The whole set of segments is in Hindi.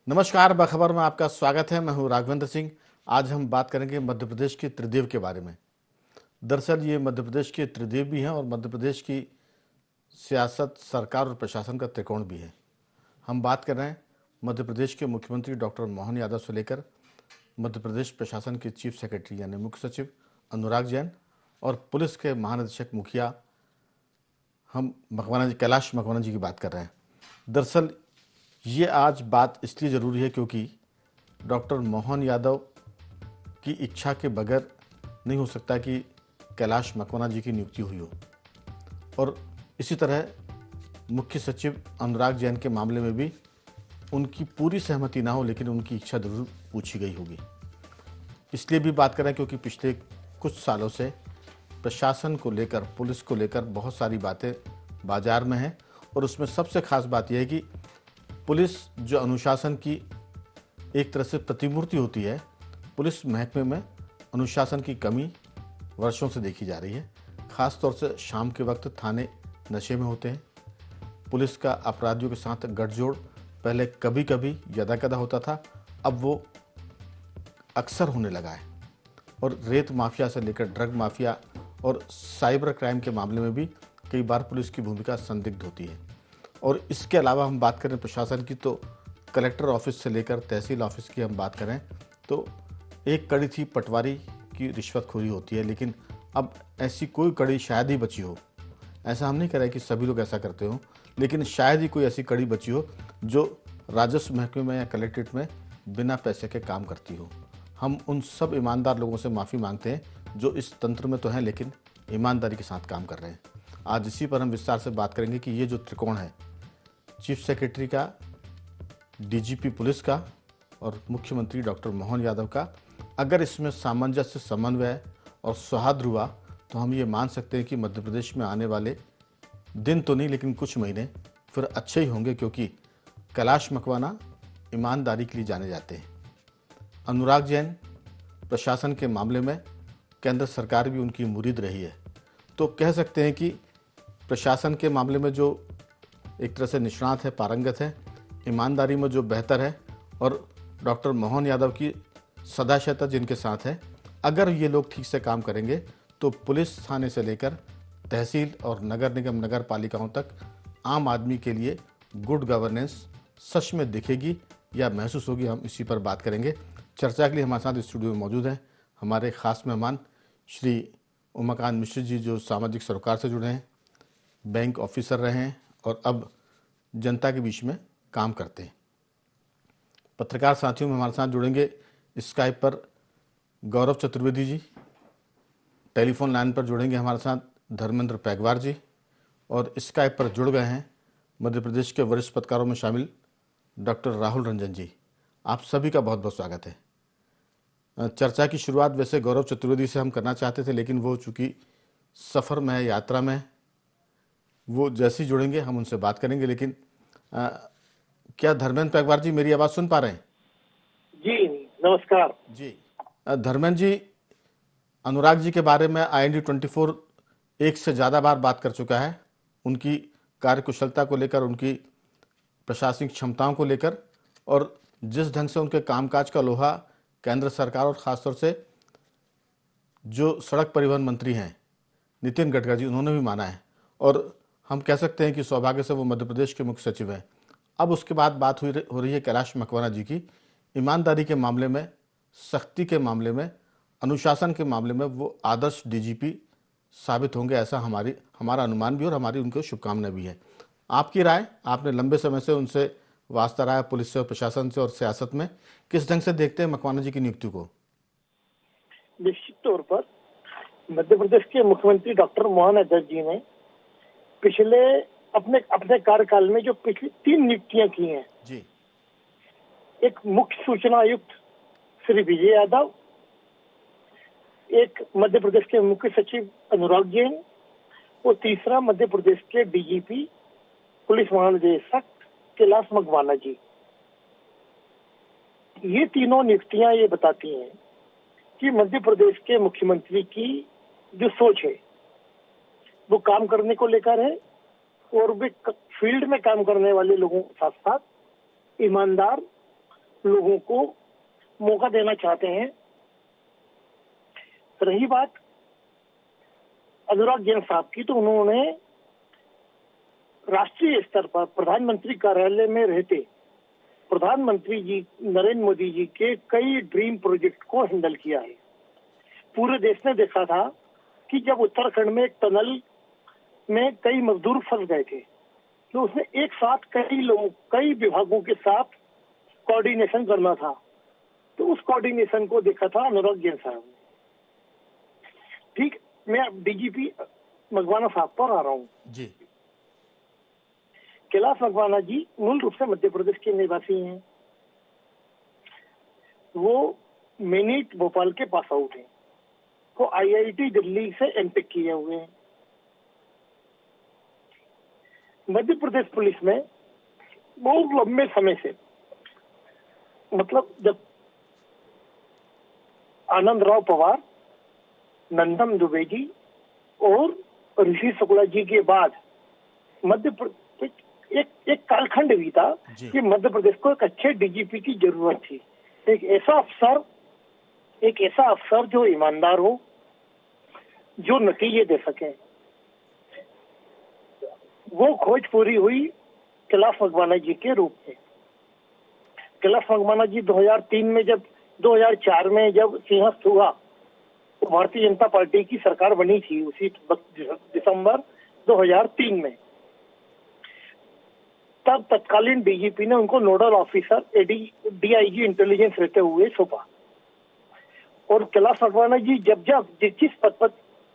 नमस्कार, बखबर में आपका स्वागत है। मैं हूं राघवेंद्र सिंह। आज हम बात करेंगे मध्य प्रदेश के त्रिदेव के बारे में। दरअसल ये मध्य प्रदेश के त्रिदेव भी हैं और मध्य प्रदेश की सियासत, सरकार और प्रशासन का त्रिकोण भी है। हम बात कर रहे हैं मध्य प्रदेश के मुख्यमंत्री डॉक्टर मोहन यादव से लेकर मध्य प्रदेश प्रशासन के चीफ सेक्रेटरी यानी मुख्य सचिव अनुराग जैन और पुलिस के महानिदेशक मुखिया हम मकवाना जी, कैलाश मकवाना जी की बात कर रहे हैं। दरअसल ये आज बात इसलिए ज़रूरी है क्योंकि डॉक्टर मोहन यादव की इच्छा के बगैर नहीं हो सकता कि कैलाश मकवाना जी की नियुक्ति हुई हो, और इसी तरह मुख्य सचिव अनुराग जैन के मामले में भी उनकी पूरी सहमति ना हो लेकिन उनकी इच्छा जरूर पूछी गई होगी। इसलिए भी बात करें क्योंकि पिछले कुछ सालों से प्रशासन को लेकर, पुलिस को लेकर बहुत सारी बातें बाजार में हैं और उसमें सबसे खास बात यह है कि पुलिस जो अनुशासन की एक तरह से प्रतिमूर्ति होती है, पुलिस महकमे में अनुशासन की कमी वर्षों से देखी जा रही है। ख़ास तौर से शाम के वक्त थाने नशे में होते हैं। पुलिस का अपराधियों के साथ गठजोड़ पहले कभी कभी यदाकदा होता था, अब वो अक्सर होने लगा है। और रेत माफिया से लेकर ड्रग माफिया और साइबर क्राइम के मामले में भी कई बार पुलिस की भूमिका संदिग्ध होती है। और इसके अलावा हम बात करें प्रशासन की, तो कलेक्टर ऑफिस से लेकर तहसील ऑफिस की हम बात करें तो एक कड़ी थी पटवारी की रिश्वतखोरी होती है, लेकिन अब ऐसी कोई कड़ी शायद ही बची हो। ऐसा हम नहीं कह रहे कि सभी लोग ऐसा करते हो, लेकिन शायद ही कोई ऐसी कड़ी बची हो जो राजस्व महकमे में या कलेक्ट्रेट में बिना पैसे के काम करती हो। हम उन सब ईमानदार लोगों से माफ़ी मांगते हैं जो इस तंत्र में तो हैं लेकिन ईमानदारी के साथ काम कर रहे हैं। आज इसी पर हम विस्तार से बात करेंगे कि ये जो त्रिकोण है, चीफ सेक्रेटरी का, डीजीपी पुलिस का और मुख्यमंत्री डॉक्टर मोहन यादव का, अगर इसमें सामंजस्य, समन्वय और सौहार्द हुआ तो हम ये मान सकते हैं कि मध्य प्रदेश में आने वाले दिन तो नहीं लेकिन कुछ महीने फिर अच्छे ही होंगे, क्योंकि कैलाश मकवाना ईमानदारी के लिए जाने जाते हैं। अनुराग जैन प्रशासन के मामले में केंद्र सरकार भी उनकी मुरीद रही है, तो कह सकते हैं कि प्रशासन के मामले में जो एक तरह से निष्णात है, पारंगत है, ईमानदारी में जो बेहतर है, और डॉक्टर मोहन यादव की सदाशयता जिनके साथ है, अगर ये लोग ठीक से काम करेंगे तो पुलिस थाने से लेकर तहसील और नगर निगम, नगर पालिकाओं तक आम आदमी के लिए गुड गवर्नेंस सच में दिखेगी या महसूस होगी। हम इसी पर बात करेंगे। चर्चा के लिए हमारे साथ स्टूडियो में मौजूद हैं हमारे खास मेहमान श्री उमाकांत मिश्र जी, जो सामाजिक सरोकार से जुड़े हैं, बैंक ऑफिसर रहे हैं और अब जनता के बीच में काम करते हैं। पत्रकार साथियों में हमारे साथ जुड़ेंगे स्काइप पर गौरव चतुर्वेदी जी, टेलीफोन लाइन पर जुड़ेंगे हमारे साथ धर्मेंद्र पैगवार जी, और स्काइप पर जुड़ गए हैं मध्य प्रदेश के वरिष्ठ पत्रकारों में शामिल डॉक्टर राहुल रंजन जी। आप सभी का बहुत बहुत स्वागत है। चर्चा की शुरुआत वैसे गौरव चतुर्वेदी से हम करना चाहते थे, लेकिन वो चूंकि सफ़र में है, यात्रा में, वो जैसे ही जुड़ेंगे हम उनसे बात करेंगे। लेकिन क्या धर्मेंद्र पैगवार जी मेरी आवाज़ सुन पा रहे हैं? जी नमस्कार जी। धर्मेंद्र जी, अनुराग जी के बारे में IND24 एक से ज़्यादा बार बात कर चुका है, उनकी कार्यकुशलता को लेकर, उनकी प्रशासनिक क्षमताओं को लेकर, और जिस ढंग से उनके कामकाज का लोहा केंद्र सरकार और ख़ासतौर से जो सड़क परिवहन मंत्री हैं नितिन गडकरी जी, उन्होंने भी माना है। और हम कह सकते हैं कि सौभाग्य से वो मध्य प्रदेश के मुख्य सचिव हैं। अब उसके बाद बात हो रही है कैलाश मकवाना जी की। ईमानदारी के मामले में, सख्ती के मामले में, अनुशासन के मामले में वो आदर्श डीजीपी साबित होंगे, ऐसा हमारा अनुमान भी और हमारी उनको शुभकामना भी है। आपकी राय, आपने लंबे समय से उनसे वास्ता रहा है, पुलिस से और प्रशासन से और सियासत में, किस ढंग से देखते हैं मकवाना जी की नियुक्ति को? निश्चित तौर पर मध्य प्रदेश के मुख्यमंत्री डॉक्टर मोहन यादव जी ने पिछले अपने अपने कार्यकाल में जो पिछली 3 नियुक्तियां की हैं जी। एक मुख्य सूचना आयुक्त श्री विजय यादव, एक मध्य प्रदेश के मुख्य सचिव अनुराग जैन और तीसरा मध्य प्रदेश के डीजीपी पुलिस महानिदेशक कैलाश मकवाना जी। ये तीनों नियुक्तियां ये बताती हैं कि मध्य प्रदेश के मुख्यमंत्री की जो सोच है वो काम करने को लेकर है, और वे फील्ड में काम करने वाले लोगों के साथ साथ ईमानदार लोगों को मौका देना चाहते हैं। रही बात अनुराग जैन साहब की, तो उन्होंने राष्ट्रीय स्तर पर प्रधानमंत्री कार्यालय में रहते प्रधानमंत्री जी नरेंद्र मोदी जी के कई ड्रीम प्रोजेक्ट को हैंडल किया है। पूरे देश ने देखा था कि जब उत्तराखंड में एक टनल में कई मजदूर फंस गए थे, तो उसने एक साथ कई विभागों के साथ कोऑर्डिनेशन करना था, तो उस कोऑर्डिनेशन को देखा था अनुराग जैन साहब ने। ठीक, मैं अब डीजीपी मकवाना साहब पर आ रहा हूँ जी। कैलाश मकवाना जी मूल रूप से मध्य प्रदेश के निवासी हैं। वो मेनिट भोपाल के पास आउट हैं। वो आईआईटी दिल्ली से एमटेक किए हुए हैं। मध्य प्रदेश पुलिस में बहुत लंबे समय से, मतलब जब आनंद राव पवार, नंदन दुबे जी और ऋषि शुक्ला जी के बाद मध्य प्रदेश एक कालखंड भी था कि मध्य प्रदेश को एक अच्छे डीजीपी की जरूरत थी। एक ऐसा अफसर जो ईमानदार हो, जो नतीजे दे सके। वो खोज पूरी हुई कैलाश मकवाना जी के रूप में। कैलाश मकवाना जी 2004 में जब सिंहस्थ हुआ, तो भारतीय जनता पार्टी की सरकार बनी थी उसी दिसंबर 2003 में। तब तत्कालीन डीजीपी ने उनको नोडल ऑफिसर डीआईजी इंटेलिजेंस रहते हुए सौंपा। और कैलाश मकवाना जी जब जिस पद पर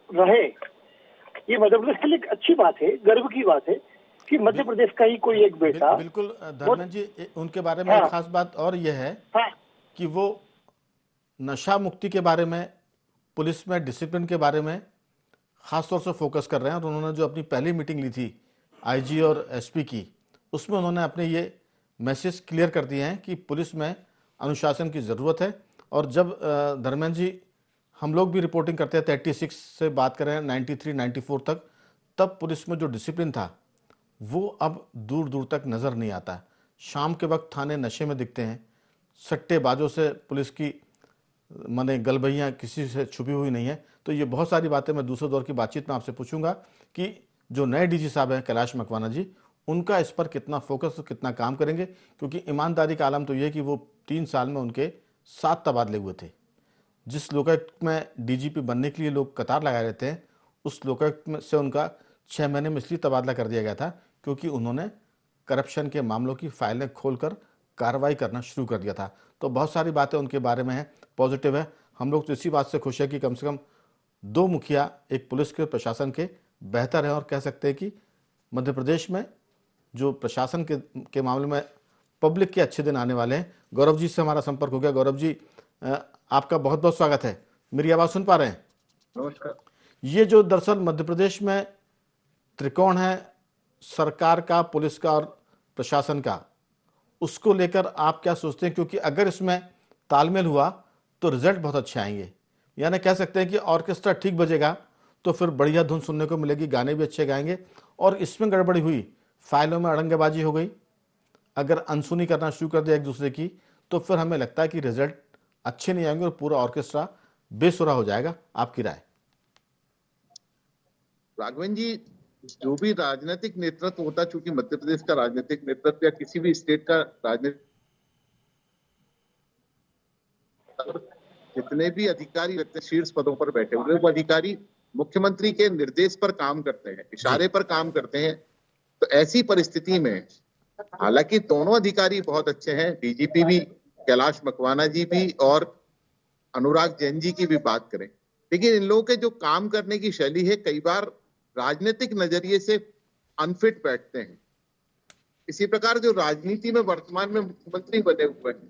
रहे, ये मध्य प्रदेश के लिए एक अच्छी बात है, गर्व की बात है कि मध्य प्रदेश का ही कोई एक बेटा। बिल्कुल धर्मेंद्र जी, उनके बारे में एक खास बात और यह है कि वो नशा मुक्ति के बारे में, पुलिस में डिसिप्लिन के बारे में खासतौर से फोकस कर रहे हैं। और उन्होंने जो अपनी पहली मीटिंग ली थी आईजी और एसपी की, उसमें उन्होंने अपने ये मैसेज क्लियर कर दिए हैं कि पुलिस में अनुशासन की ज़रूरत है। और जब धर्मेंद्र जी हम लोग भी रिपोर्टिंग करते हैं 36 से बात करें 93, 94 तक, तब पुलिस में जो डिसिप्लिन था वो अब दूर दूर तक नज़र नहीं आता। शाम के वक्त थाने नशे में दिखते हैं, सट्टेबाजों से पुलिस की माने गलबैयाँ किसी से छुपी हुई नहीं है। तो ये बहुत सारी बातें मैं दूसरे दौर की बातचीत में आपसे पूछूंगा कि जो नए डीजी साहब हैं कैलाश मकवाना जी, उनका इस पर कितना फोकस, कितना काम करेंगे। क्योंकि ईमानदारी का आलम तो ये कि वो 3 साल में उनके 7 तबादले हुए थे। जिस लोकायुक्त में डीजीपी बनने के लिए लोग कतार लगाए रहते हैं, उस लोकायुक्त में से उनका 6 महीने में इसलिए तबादला कर दिया गया था क्योंकि उन्होंने करप्शन के मामलों की फाइलें खोलकर कार्रवाई करना शुरू कर दिया था। तो बहुत सारी बातें उनके बारे में हैं, पॉजिटिव है। हम लोग तो इसी बात से खुश है कि कम से कम 2 मुखिया एक पुलिस के प्रशासन के बेहतर हैं। और कह सकते हैं कि मध्य प्रदेश में जो प्रशासन के मामले में पब्लिक के अच्छे दिन आने वाले हैं। गौरव जी से हमारा संपर्क हो गया। गौरव जी, आपका बहुत बहुत स्वागत है। मेरी आवाज़ सुन पा रहे हैं? नमस्कार। ये जो दरअसल मध्य प्रदेश में त्रिकोण है, सरकार का, पुलिस का और प्रशासन का, उसको लेकर आप क्या सोचते हैं? क्योंकि अगर इसमें तालमेल हुआ तो रिजल्ट बहुत अच्छे आएंगे। यानी कह सकते हैं कि ऑर्केस्ट्रा ठीक बजेगा तो फिर बढ़िया धुन सुनने को मिलेगी, गाने भी अच्छे गाएंगे। और इसमें गड़बड़ी हुई, फाइलों में अड़ंगेबाजी हो गई, अगर अनसुनी करना शुरू कर दिया एक दूसरे की, तो फिर हमें लगता है कि रिजल्ट अच्छे नहीं आएंगे और पूरा ऑर्केस्ट्रा बेसुरा हो जाएगा। आपकी राय? राघवन जी, जो भी राजनीतिक नेतृत्व होता, चूंकि मध्य प्रदेश का राजनीतिक नेतृत्व या किसी भी स्टेट का राजनीतिक, जितने भी अधिकारी रहते हैं शीर्ष पदों पर बैठे हुए, वो अधिकारी मुख्यमंत्री के निर्देश पर काम करते हैं, इशारे पर काम करते हैं। तो ऐसी परिस्थिति में हालांकि दोनों अधिकारी बहुत अच्छे हैं, डीजीपी भी कैलाश मकवाना जी भी और अनुराग जैन जी की भी बात करें, लेकिन इन लोगों के जो काम करने की शैली है, कई बार राजनीतिक नजरिए से अनफिट बैठते हैं। इसी प्रकार जो राजनीति में वर्तमान में मुख्यमंत्री बने हुए हैं,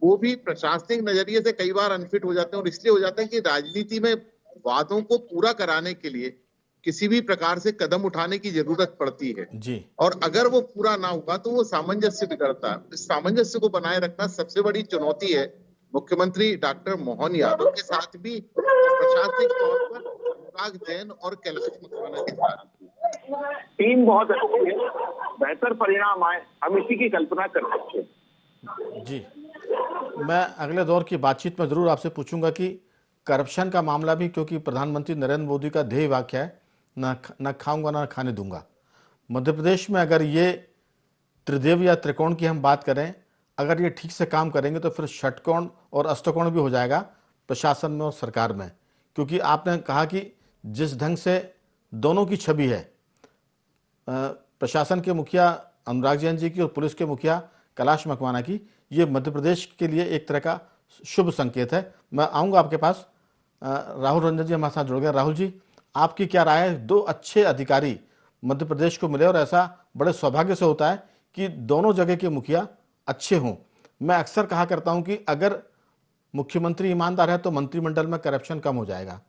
वो भी प्रशासनिक नजरिए से कई बार अनफिट हो जाते हैं। और इसलिए हो जाता है कि राजनीति में वादों को पूरा कराने के लिए किसी भी प्रकार से कदम उठाने की जरूरत पड़ती है जी। और अगर वो पूरा ना हुआ तो वो सामंजस्य बिगड़ता है। इस सामंजस्य को बनाए रखना सबसे बड़ी चुनौती है मुख्यमंत्री डॉक्टर मोहन यादव के साथ भी, प्रशासनिक तौर पर अनुराग जैन और कैलाश मकवाना के साथ। टीम बहुत अच्छी है, बेहतर परिणाम आए, हम इसी की कल्पना कर सकते हैं। जी, मैं अगले दौर की बातचीत में ज़रूर आपसे पूछूंगा कि करप्शन का मामला भी, क्योंकि प्रधानमंत्री नरेंद्र मोदी का ध्येय वाक्य है, न खाऊंगा ना खाने दूंगा। मध्य प्रदेश में अगर ये त्रिदेव या त्रिकोण की हम बात करें, अगर ये ठीक से काम करेंगे तो फिर षटकोण और अष्टकोण भी हो जाएगा प्रशासन में और सरकार में। क्योंकि आपने कहा कि जिस ढंग से दोनों की छवि है, प्रशासन के मुखिया अनुराग जैन जी की और पुलिस के मुखिया कैलाश मकवाना की, ये मध्य प्रदेश के लिए एक तरह का शुभ संकेत है। मैं आऊँगा आपके पास। राहुल रंजन जी हमारे साथ जुड़ गए। राहुल जी, आपकी क्या राय है? दो अच्छे अधिकारी मध्य प्रदेश को मिले और ऐसा बड़े सौभाग्य से होता है कि दोनों जगह के मुखिया अच्छे हों। मैं अक्सर कहा करता हूं कि अगर मुख्यमंत्री ईमानदार है तो मंत्रिमंडल में करप्शन कम हो जाएगा,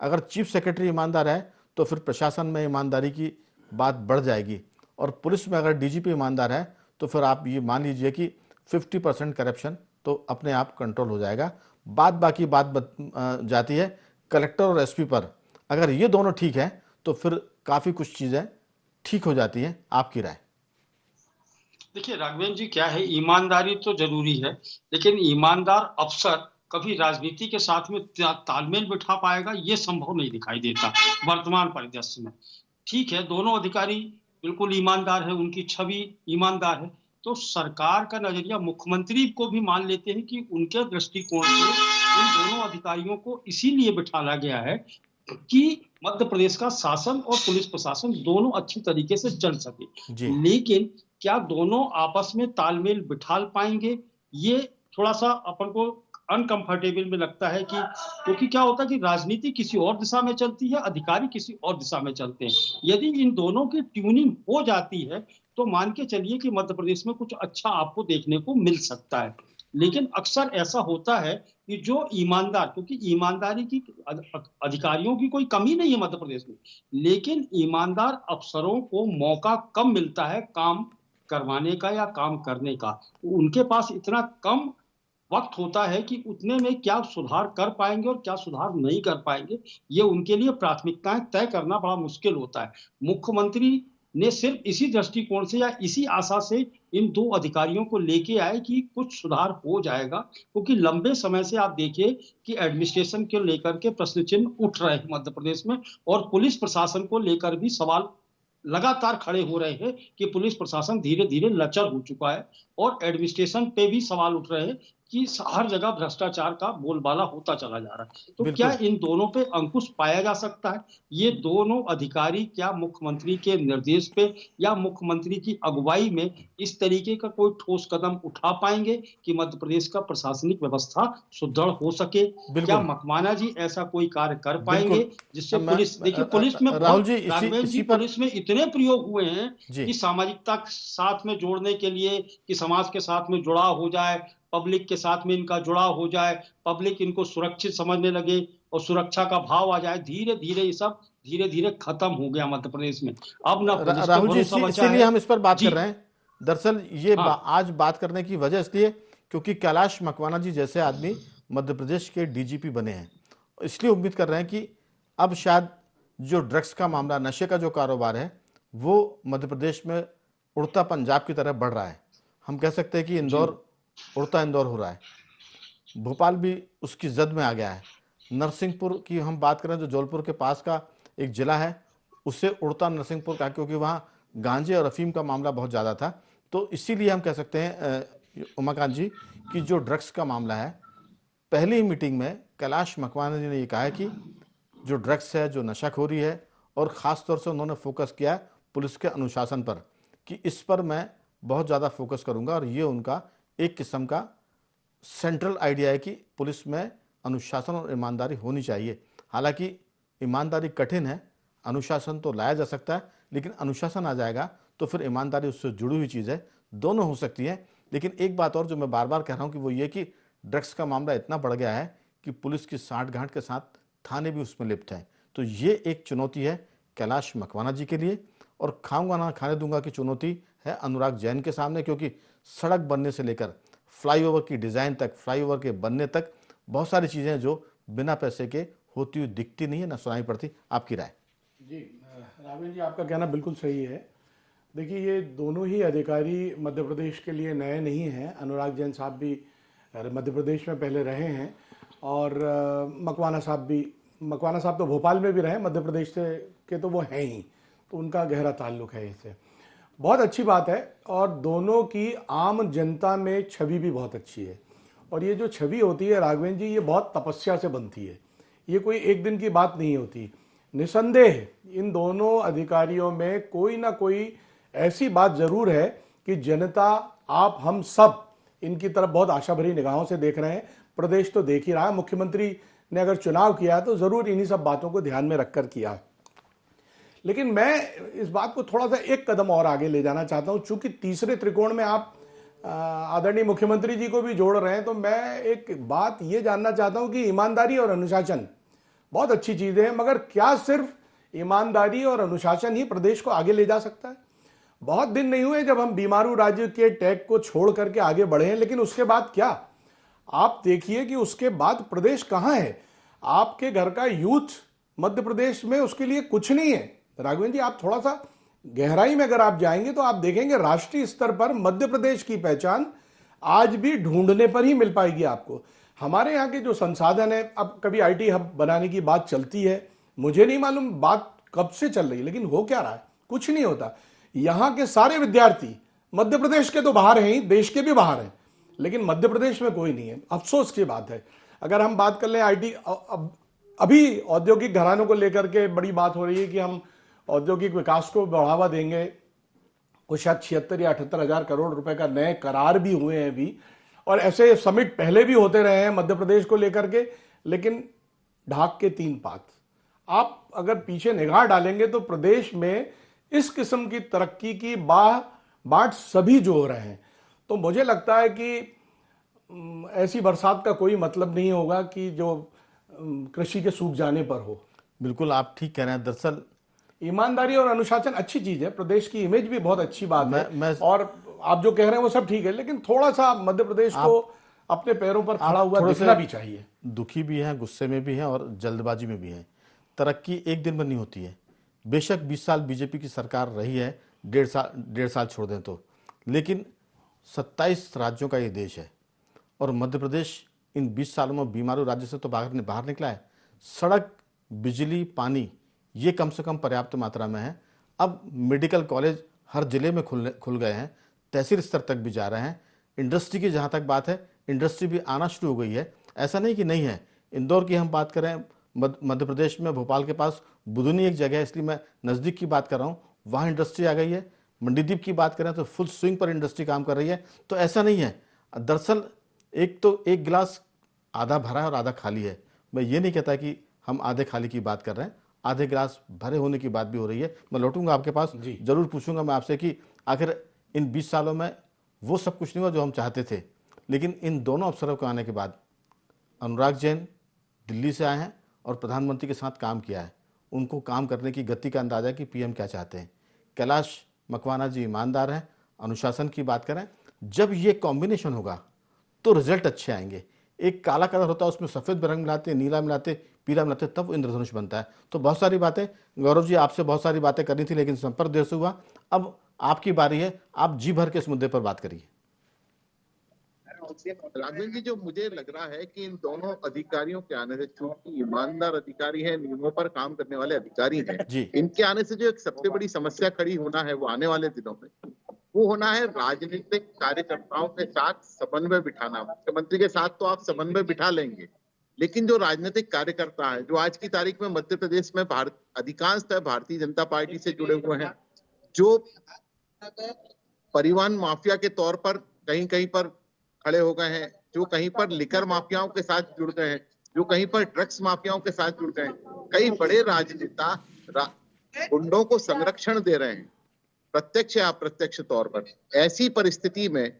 अगर चीफ सेक्रेटरी ईमानदार है तो फिर प्रशासन में ईमानदारी की बात बढ़ जाएगी, और पुलिस में अगर डीजीपी ईमानदार है तो फिर आप ये मान लीजिए कि 50% करप्शन तो अपने आप कंट्रोल हो जाएगा। बाकी बात जाती है कलेक्टर और एसपी पर। अगर ये दोनों ठीक है तो फिर काफ़ी कुछ चीज़ें ठीक हो जाती हैं। आपकी राय? देखिए राघवेंद्र जी, क्या है, ईमानदारी तो जरूरी है, लेकिन ईमानदार अफसर कभी राजनीति के साथ में तालमेल बिठा पाएगा, ये संभव नहीं दिखाई देता वर्तमान परिदृश्य में। ठीक है, दोनों अधिकारी बिल्कुल ईमानदार है, उनकी छवि ईमानदार है, तो सरकार का नजरिया मुख्यमंत्री को भी मान लेते हैं कि उनके दृष्टिकोण से इन दोनों अधिकारियों को इसीलिए बिठाला गया है कि मध्य प्रदेश का शासन और पुलिस प्रशासन दोनों अच्छी तरीके से चल सके। लेकिन क्या दोनों आपस में तालमेल बिठाल पाएंगे, ये थोड़ा सा अपन को अनकंफर्टेबल में लगता है कि क्योंकि क्या होता है कि राजनीति किसी और दिशा में चलती है, अधिकारी किसी और दिशा में चलते हैं। यदि इन दोनों की ट्यूनिंग हो जाती है तो मान के चलिए कि मध्य प्रदेश में कुछ अच्छा आपको देखने को मिल सकता है। लेकिन अक्सर ऐसा होता है कि जो ईमानदार, क्योंकि ईमानदारी की अधिकारियों की कोई कमी नहीं है मध्य प्रदेश में, लेकिन ईमानदार अफसरों को मौका कम मिलता है काम करवाने का या काम करने का। उनके पास इतना कम वक्त होता है कि उतने में क्या सुधार कर पाएंगे और क्या सुधार नहीं कर पाएंगे, ये उनके लिए प्राथमिकताएं तय करना बड़ा मुश्किल होता है। मुख्यमंत्री ने सिर्फ इसी दृष्टिकोण से या इसी आशा से इन दो अधिकारियों को लेके आए कि कुछ सुधार हो जाएगा, क्योंकि लंबे समय से आप देखिए कि एडमिनिस्ट्रेशन को लेकर के प्रश्न चिन्ह उठ रहे हैं मध्य प्रदेश में, और पुलिस प्रशासन को लेकर भी सवाल लगातार खड़े हो रहे हैं कि पुलिस प्रशासन धीरे धीरे लचर हो चुका है, और एडमिनिस्ट्रेशन पे भी सवाल उठ रहे हैं कि हर जगह भ्रष्टाचार का बोलबाला होता चला जा रहा है। तो क्या इन दोनों पे अंकुश पाया जा सकता है? ये दोनों अधिकारी क्या मुख्यमंत्री के निर्देश पे या मुख्यमंत्री की अगुवाई में इस तरीके का कोई ठोस कदम उठा पाएंगे कि मध्य प्रदेश का प्रशासनिक व्यवस्था सुदृढ़ हो सके? क्या मकवाना जी ऐसा कोई कार्य कर पाएंगे जिससे पुलिस, देखिए पुलिस में राहुल जी, पुलिस में इतने प्रयोग हुए हैं कि सामाजिकता साथ में जोड़ने के लिए, कि समाज के साथ में जुड़ाव हो जाए, पब्लिक के साथ में इनका जुड़ाव हो जाए, पब्लिक इनको सुरक्षित समझने लगे और सुरक्षा का भाव आ जाए, धीरे धीरे ये सब धीरे धीरे खत्म हो गया मध्य प्रदेश में। अब ना राहुल जी, इसीलिए हम इस पर बात कर रहे हैं। दरअसल ये आज बात करने की वजह इसलिए क्योंकि कैलाश मकवाना जी जैसे आदमी मध्य प्रदेश के डीजीपी बने हैं, इसलिए उम्मीद कर रहे हैं कि अब शायद जो ड्रग्स का मामला, नशे का जो कारोबार है, वो मध्य प्रदेश में उड़ता पंजाब की तरफ बढ़ रहा है। हम कह सकते हैं कि इंदौर उड़ता इंदौर हो रहा है, भोपाल भी उसकी जद में आ गया है। नरसिंहपुर की हम बात करें जो जौलपुर के पास का एक जिला है, उससे उड़ता नरसिंहपुर का, क्योंकि वहाँ गांजे और अफीम का मामला बहुत ज़्यादा था। तो इसीलिए हम कह सकते हैं उमाकांत जी कि जो ड्रग्स का मामला है, पहली मीटिंग में कैलाश मकवाना जी ने ये कहा है कि जो ड्रग्स है, जो नशाखोरी है, और ख़ास तौर से उन्होंने फोकस किया पुलिस के अनुशासन पर कि इस पर मैं बहुत ज़्यादा फोकस करूँगा, और ये उनका एक किस्म का सेंट्रल आइडिया है कि पुलिस में अनुशासन और ईमानदारी होनी चाहिए। हालांकि ईमानदारी कठिन है, अनुशासन तो लाया जा सकता है, लेकिन अनुशासन आ जाएगा तो फिर ईमानदारी उससे जुड़ी हुई चीज़ है, दोनों हो सकती है। लेकिन एक बात और जो मैं बार बार कह रहा हूँ कि वो ये कि ड्रग्स का मामला इतना बढ़ गया है कि पुलिस की साठगांठ के साथ थाने भी उसमें लिप्त हैं। तो ये एक चुनौती है कैलाश मकवाना जी के लिए, और खाऊंगा ना खाने दूंगा की चुनौती है अनुराग जैन के सामने, क्योंकि सड़क बनने से लेकर फ्लाईओवर की डिज़ाइन तक, फ्लाईओवर के बनने तक बहुत सारी चीज़ें जो बिना पैसे के होती हुई दिखती नहीं है, ना सुनाई पड़ती। आपकी राय? जी राघवेंद्र जी, आपका कहना बिल्कुल सही है। देखिए, ये दोनों ही अधिकारी मध्य प्रदेश के लिए नए नहीं हैं। अनुराग जैन साहब भी मध्य प्रदेश में पहले रहे हैं और मकवाना साहब तो भोपाल में भी रहे, मध्य प्रदेश से के तो वो हैं ही, तो उनका गहरा ताल्लुक है इससे। बहुत अच्छी बात है और दोनों की आम जनता में छवि भी बहुत अच्छी है। और ये जो छवि होती है राघवेंद्र जी, ये बहुत तपस्या से बनती है, ये कोई एक दिन की बात नहीं होती। निसंदेह इन दोनों अधिकारियों में कोई ना कोई ऐसी बात जरूर है कि जनता, आप, हम सब इनकी तरफ बहुत आशा भरी निगाहों से देख रहे हैं। प्रदेश तो देख ही रहा है, मुख्यमंत्री ने अगर चुनाव किया है तो जरूर इन्हीं सब बातों को ध्यान में रखकर किया है। लेकिन मैं इस बात को थोड़ा सा एक कदम और आगे ले जाना चाहता हूं। चूंकि तीसरे त्रिकोण में आप आदरणीय मुख्यमंत्री जी को भी जोड़ रहे हैं, तो मैं एक बात ये जानना चाहता हूं कि ईमानदारी और अनुशासन बहुत अच्छी चीजें हैं, मगर क्या सिर्फ ईमानदारी और अनुशासन ही प्रदेश को आगे ले जा सकता है? बहुत दिन नहीं हुए जब हम बीमारू राज्य के टैग को छोड़ करके आगे बढ़े हैं, लेकिन उसके बाद क्या? आप देखिए कि उसके बाद प्रदेश कहां है। आपके घर का यूथ मध्य प्रदेश में उसके लिए कुछ नहीं है। राघवेंद्र जी, आप थोड़ा सा गहराई में अगर आप जाएंगे तो आप देखेंगे राष्ट्रीय स्तर पर मध्य प्रदेश की पहचान आज भी ढूंढने पर ही मिल पाएगी आपको। हमारे यहाँ के जो संसाधन है, अब कभी आईटी हब बनाने की बात चलती है, मुझे नहीं मालूम बात कब से चल रही, लेकिन हो क्या रहा है? कुछ नहीं होता। यहाँ के सारे विद्यार्थी मध्य प्रदेश के तो बाहर हैं ही, देश के भी बाहर हैं, लेकिन मध्य प्रदेश में कोई नहीं है। अफसोस की बात है। अगर हम बात कर लें आईटी, अभी औद्योगिक घरानों को लेकर के बड़ी बात हो रही है कि हम औद्योगिक विकास को बढ़ावा देंगे। कुछ शायद 76 या 78 हजार करोड़ रुपए का नए करार भी हुए हैं अभी, और ऐसे समिट पहले भी होते रहे हैं मध्य प्रदेश को लेकर के, लेकिन ढाक के तीन पात। आप अगर पीछे निगाह डालेंगे तो प्रदेश में इस किस्म की तरक्की की बाट सभी जो हो रहे हैं। तो मुझे लगता है कि ऐसी बरसात का कोई मतलब नहीं होगा कि जो कृषि के सूख जाने पर हो। बिल्कुल, आप ठीक कह रहे हैं। दरअसल ईमानदारी और अनुशासन अच्छी चीज है, प्रदेश की इमेज भी बहुत अच्छी बात है, और आप जो कह रहे हैं वो सब ठीक है, लेकिन थोड़ा सा मध्य प्रदेश को अपने पैरों पर खड़ा हुआ दिखना भी चाहिए। दुखी भी हैं, गुस्से में भी हैं और जल्दबाजी में भी हैं। तरक्की एक दिन में नहीं होती है। बेशक 20 साल बीजेपी की सरकार रही है, 1.5 साल छोड़ दें तो, लेकिन 27 राज्यों का ये देश है और मध्य प्रदेश इन 20 सालों में बीमारू राज्य से तो बाहर निकला है। सड़क, बिजली, पानी ये कम से कम पर्याप्त मात्रा में है। अब मेडिकल कॉलेज हर जिले में खुल गए हैं, तहसील स्तर तक भी जा रहे हैं। इंडस्ट्री की जहाँ तक बात है, इंडस्ट्री भी आना शुरू हो गई है, ऐसा नहीं कि नहीं है। इंदौर की हम बात करें, मध्य प्रदेश में भोपाल के पास बुधनी एक जगह है, इसलिए मैं नज़दीक की बात कर रहा हूँ, वहाँ इंडस्ट्री आ गई है। मंडीदीप की बात करें तो फुल स्विंग पर इंडस्ट्री काम कर रही है। तो ऐसा नहीं है। दरअसल एक गिलास आधा भरा है और आधा खाली है। मैं ये नहीं कहता कि हम आधे खाली की बात कर रहे हैं, आधे गिलास भरे होने की बात भी हो रही है। मैं लौटूंगा आपके पास, जरूर पूछूंगा मैं आपसे कि आखिर इन 20 सालों में वो सब कुछ नहीं हुआ जो हम चाहते थे, लेकिन इन दोनों अफसरों के आने के बाद अनुराग जैन दिल्ली से आए हैं और प्रधानमंत्री के साथ काम किया है। उनको काम करने की गति का अंदाजा है कि पीएम क्या चाहते हैं। कैलाश मकवाना जी ईमानदार हैं। अनुशासन की बात करें, जब ये कॉम्बिनेशन होगा तो रिजल्ट अच्छे आएंगे। एक काला कलर होता है, उसमें सफ़ेद रंग मिलाते, नीला मिलाते, पीला मिलाते, तब इंद्रधनुष बनता है। तो बहुत सारी बातें, गौरव जी आपसे बहुत सारी बातें करनी थी, लेकिन संपर्क देर से हुआ। अब आपकी बारी है, आप जी भर के इस मुद्दे पर बात करिए। राघवेंद्र जी, जो मुझे लग रहा है कि इन दोनों अधिकारियों के आने से, चूंकि ईमानदार अधिकारी हैं, नियमों पर काम करने वाले अधिकारी हैं, इनके आने से जो एक सबसे बड़ी समस्या खड़ी होना है वो आने वाले दिनों में वो होना है राजनीतिक कार्यकर्ताओं के साथ समन्वय बिठाना। मुख्यमंत्री के साथ तो आप समन्वय बिठा लेंगे, लेकिन जो राजनीतिक कार्यकर्ता है, जो आज की तारीख में मध्य प्रदेश में अधिकांशतः भारतीय जनता पार्टी से जुड़े हुए हैं, जो परिवहन माफिया के तौर पर कहीं कहीं पर खड़े हो गए हैं, जो कहीं पर लिकर माफियाओं के साथ जुड़ गए हैं, जो कहीं पर ड्रग्स माफियाओं के साथ जुड़ गए हैं, कई बड़े राजनेता गुंडों को संरक्षण दे रहे हैं, प्रत्यक्ष या अप्रत्यक्ष तौर पर। ऐसी परिस्थिति में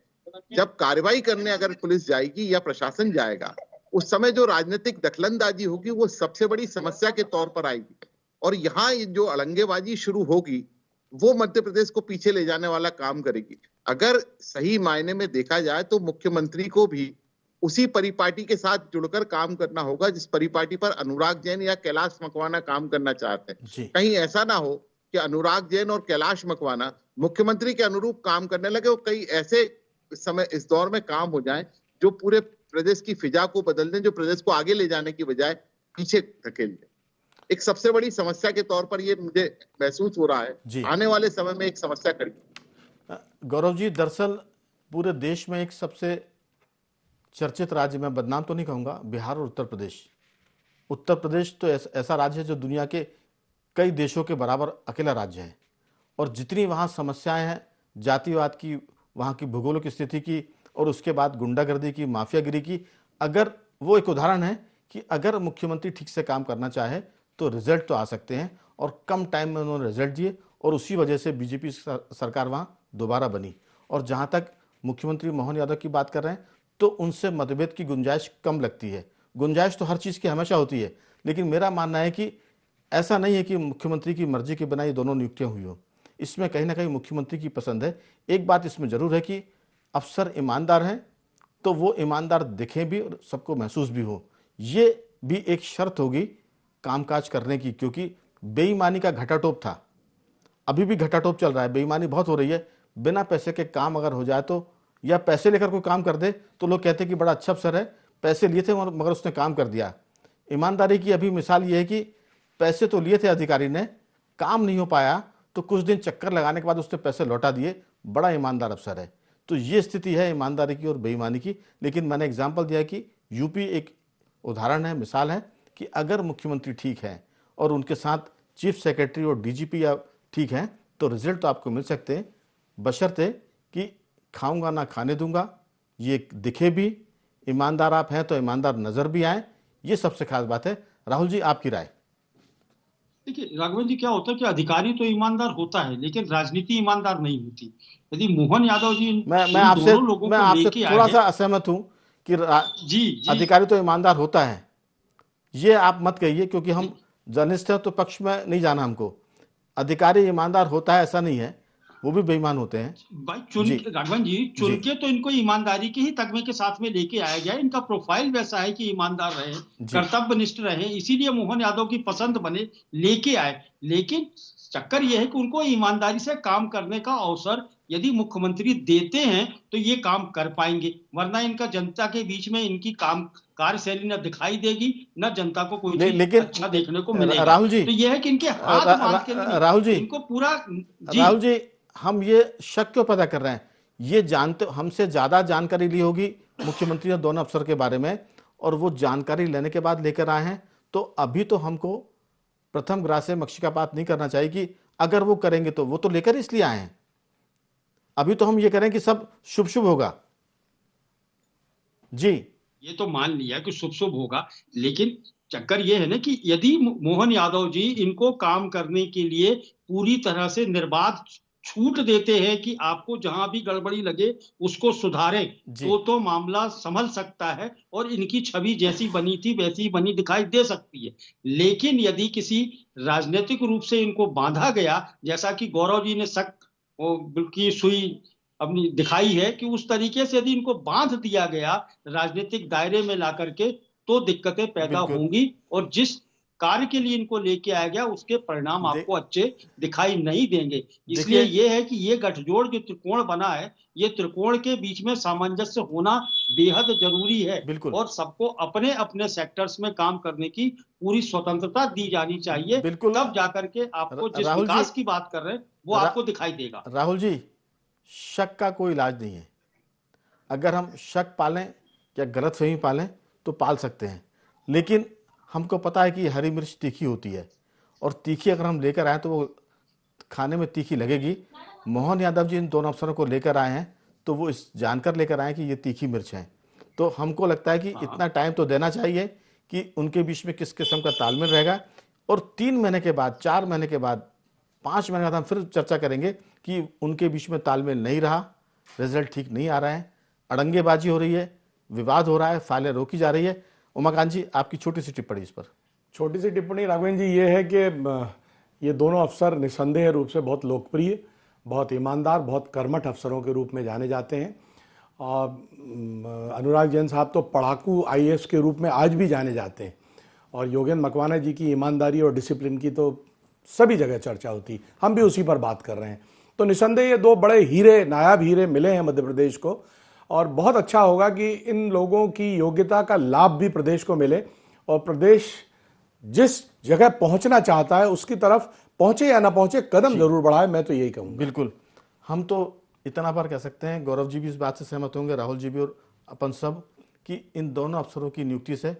जब कार्रवाई करने अगर पुलिस जाएगी या प्रशासन जाएगा, उस समय जो राजनीतिक दखलंदाजी होगी वो सबसे बड़ी समस्या के तौर पर आएगी, और यहाँ जो अड़ंगेबाजी शुरू होगी वो मध्य प्रदेश को पीछे ले जाने वाला काम करेगी। अगर सही मायने में देखा जाए तो मुख्यमंत्री को भी उसी परिपाटी के साथ जुड़कर काम करना होगा जिस परिपाटी पर अनुराग जैन या कैलाश मकवाना काम करना चाहते हैं। कहीं ऐसा ना हो कि अनुराग जैन और कैलाश मकवाना मुख्यमंत्री के अनुरूप काम करने लगे और कई ऐसे समय इस दौर में काम हो जाएं जो पूरे प्रदेश की फिजा को बदल दें, जो प्रदेश को आगे ले जाने की बजाय पीछे धकेल दें। एक सबसे बड़ी समस्या के तौर पर ये मुझे महसूस हो रहा है, आने वाले समय में एक समस्या खड़ी। गौरव जी, दरअसल पूरे देश में एक सबसे चर्चित राज्य, में बदनाम तो नहीं कहूंगा, बिहार और उत्तर प्रदेश। उत्तर प्रदेश तो ऐसा राज्य है जो दुनिया के कई देशों के बराबर अकेला राज्य है, और जितनी वहाँ समस्याएं हैं जातिवाद की, वहाँ की भूगोलिक स्थिति की, और उसके बाद गुंडागर्दी की, माफियागिरी की, अगर वो एक उदाहरण है कि अगर मुख्यमंत्री ठीक से काम करना चाहे तो रिजल्ट तो आ सकते हैं, और कम टाइम में उन्होंने रिजल्ट दिए, और उसी वजह से बीजेपी सरकार वहाँ दोबारा बनी। और जहाँ तक मुख्यमंत्री मोहन यादव की बात कर रहे हैं तो उनसे मतभेद की गुंजाइश कम लगती है। गुंजाइश तो हर चीज़ की हमेशा होती है, लेकिन मेरा मानना है कि ऐसा नहीं है कि मुख्यमंत्री की मर्जी के बिना ये दोनों नियुक्तियाँ हुई हो। इसमें कहीं ना कहीं मुख्यमंत्री की पसंद है। एक बात इसमें जरूर है कि अफसर ईमानदार हैं तो वो ईमानदार दिखें भी और सबको महसूस भी हो, ये भी एक शर्त होगी कामकाज करने की, क्योंकि बेईमानी का घटाटोप था, अभी भी घटाटोप चल रहा है, बेईमानी बहुत हो रही है। बिना पैसे के काम अगर हो जाए तो, या पैसे लेकर कोई काम कर दे तो लोग कहते हैं कि बड़ा अच्छा अफसर है, पैसे लिए थे मगर उसने काम कर दिया। ईमानदारी की अभी मिसाल ये है कि पैसे तो लिए थे अधिकारी ने, काम नहीं हो पाया तो कुछ दिन चक्कर लगाने के बाद उसने पैसे लौटा दिए, बड़ा ईमानदार अफसर है। तो ये स्थिति है ईमानदारी की और बेईमानी की। लेकिन मैंने एग्जाम्पल दिया कि यूपी एक उदाहरण है, मिसाल है कि अगर मुख्यमंत्री ठीक है और उनके साथ चीफ सेक्रेटरी और डीजीपी या ठीक हैं तो रिजल्ट तो आपको मिल सकते हैं, बशर्ते कि खाऊंगा ना खाने दूंगा, ये दिखे भी, ईमानदार आप हैं तो ईमानदार नजर भी आए, ये सबसे खास बात है। राहुल जी, आपकी राय? देखिए राघवन जी, क्या होता है कि अधिकारी तो ईमानदार होता है लेकिन राजनीति ईमानदार नहीं होती। यदि मोहन यादव जी मैं आपसे थोड़ा सा असहमत हूं कि जी अधिकारी तो ईमानदार होता है, ये आप मत कहिए, क्योंकि हम जर्नलिस्ट हैं तो पक्ष में नहीं जाना हमको। अधिकारी ईमानदार होता है ऐसा नहीं है, वो भी बेईमान होते हैं भाई। राघवन जी, चुन के तो इनको ईमानदारी के ही तगमे के साथ में लेके आया गया। इनका प्रोफाइल वैसा है कि ईमानदार रहे, कर्तव्यनिष्ठ रहे, इसीलिए मोहन यादव की पसंद बने, लेके आए। लेकिन चक्कर यह है कि उनको ईमानदारी से काम करने का अवसर यदि मुख्यमंत्री देते हैं तो ये काम कर पाएंगे, वरना इनका जनता के बीच में इनकी काम कार्यशैली न दिखाई देगी, न जनता को कोई चीज अच्छा देखने को मिलेगा। राहुल जी, तो यह है कि इनके हाथ बांध के राहुल जी, इनको पूरा राहुल जी, हम ये शक क्यों पैदा कर रहे हैं? ये जानते, हमसे ज्यादा जानकारी ली होगी मुख्यमंत्री ने दोनों अफसर के बारे में, और वो जानकारी लेने के बाद लेकर आए हैं। तो अभी तो हमको प्रथम ग्रास मक्षिकापात नहीं करना चाहिए कि अगर वो करेंगे तो, वो तो लेकर इसलिए आए हैं। अभी तो हम ये करें कि सब शुभ शुभ होगा। जी, ये तो मान लिया कि शुभ शुभ होगा, लेकिन चक्कर ये है ना कि यदि मोहन यादव जी इनको काम करने के लिए पूरी तरह से निर्बाध छूट देते हैं कि आपको जहां भी गड़बड़ी लगे उसको सुधारें, तो मामला संभल सकता है और इनकी छवि जैसी बनी थी वैसी बनी दिखाई दे सकती है। लेकिन यदि किसी राजनीतिक रूप से इनको बांधा गया, जैसा कि गौरव जी ने शक की सुई अपनी दिखाई है कि उस तरीके से यदि इनको बांध दिया गया राजनीतिक दायरे में ला करके, तो दिक्कतें पैदा होंगी, और जिस कार्य के लिए इनको लेके आया गया उसके परिणाम आपको अच्छे दिखाई नहीं देंगे। इसलिए ये है कि ये गठजोड़ जो त्रिकोण बना है, ये त्रिकोण के बीच में सामंजस्य होना बेहद जरूरी है, और सबको अपने अपने सेक्टर्स में काम करने की पूरी स्वतंत्रता दी जानी चाहिए, तब जाकर के आपको जिस विकास की बात कर रहे हैं वो आपको दिखाई देगा। राहुल जी, शक का कोई इलाज नहीं है। अगर हम शक पालें या गलतफहमी पालें तो पाल सकते हैं, लेकिन हमको पता है कि हरी मिर्च तीखी होती है, और तीखी अगर हम लेकर आए तो वो खाने में तीखी लगेगी। मोहन यादव जी इन दोनों अफसरों को लेकर आए हैं तो वो इस जानकर लेकर आए कि ये तीखी मिर्च है। तो हमको लगता है कि इतना टाइम तो देना चाहिए कि उनके बीच में किस किस्म का तालमेल रहेगा, और 3 महीने के बाद, 4 महीने के बाद, 5 महीने के बाद हम फिर चर्चा करेंगे कि उनके बीच में तालमेल नहीं रहा, रिजल्ट ठीक नहीं आ रहा है, अड़ंगेबाजी हो रही है, विवाद हो रहा है, फाइलें रोकी जा रही है। उमाकांत जी, आपकी छोटी सी टिप्पणी इस पर। छोटी सी टिप्पणी राघवेंद्र जी ये है कि ये दोनों अफसर निसंदेह रूप से बहुत लोकप्रिय, बहुत ईमानदार, बहुत कर्मठ अफसरों के रूप में जाने जाते हैं। और अनुराग जैन साहब तो पढ़ाकू IAS के रूप में आज भी जाने जाते हैं, और योगेंद्र मकवाना जी की ईमानदारी और डिसिप्लिन की तो सभी जगह चर्चा होती, हम भी उसी पर बात कर रहे हैं। तो निसंदेह ये दो बड़े हीरे, नायाब हीरे मिले हैं मध्य प्रदेश को, और बहुत अच्छा होगा कि इन लोगों की योग्यता का लाभ भी प्रदेश को मिले और प्रदेश जिस जगह पहुंचना चाहता है उसकी तरफ पहुंचे या ना पहुंचे, कदम जरूर बढ़ाए, मैं तो यही कहूंगा। बिल्कुल, हम तो इतना बार कह सकते हैं, गौरव जी भी इस बात से सहमत होंगे, राहुल जी भी और अपन सब, कि इन दोनों अफसरों की नियुक्ति से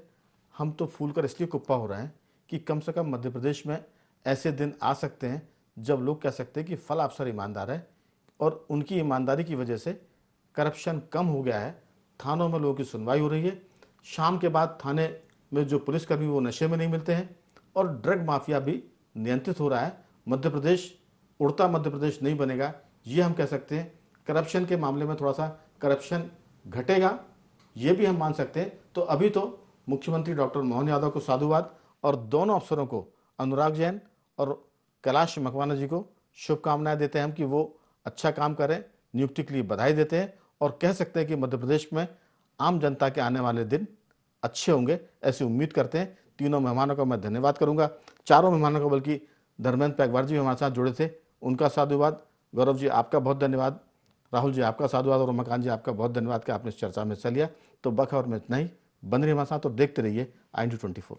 हम तो फूल कर इसलिए कुप्पा हो रहे हैं कि कम से कम मध्य प्रदेश में ऐसे दिन आ सकते हैं जब लोग कह सकते हैं कि फला अफसर ईमानदार है और उनकी ईमानदारी की वजह से करप्शन कम हो गया है, थानों में लोगों की सुनवाई हो रही है, शाम के बाद थाने में जो पुलिसकर्मी वो नशे में नहीं मिलते हैं और ड्रग माफिया भी नियंत्रित हो रहा है। मध्य प्रदेश उड़ता मध्य प्रदेश नहीं बनेगा, ये हम कह सकते हैं। करप्शन के मामले में थोड़ा सा करप्शन घटेगा, ये भी हम मान सकते हैं। तो अभी तो मुख्यमंत्री डॉक्टर मोहन यादव को साधुवाद और दोनों अफसरों को, अनुराग जैन और कैलाश मकवाना जी को शुभकामनाएं देते हैं हम कि वो अच्छा काम करें, नियुक्ति के लिए बधाई देते हैं और कह सकते हैं कि मध्य प्रदेश में आम जनता के आने वाले दिन अच्छे होंगे, ऐसी उम्मीद करते हैं। तीनों मेहमानों का मैं धन्यवाद करूंगा, चारों मेहमानों को, बल्कि धर्मेंद्र पैगवार जी हमारे साथ जुड़े थे, उनका साधुवाद। गौरव जी आपका बहुत धन्यवाद, राहुल जी आपका साधुवाद और उमाकांत जी आपका बहुत धन्यवाद कि आपने इस चर्चा में हिस्सा लिया। तो बखबर में इतना ही, बन रही हमारे साथ और देखते रहिए IND24।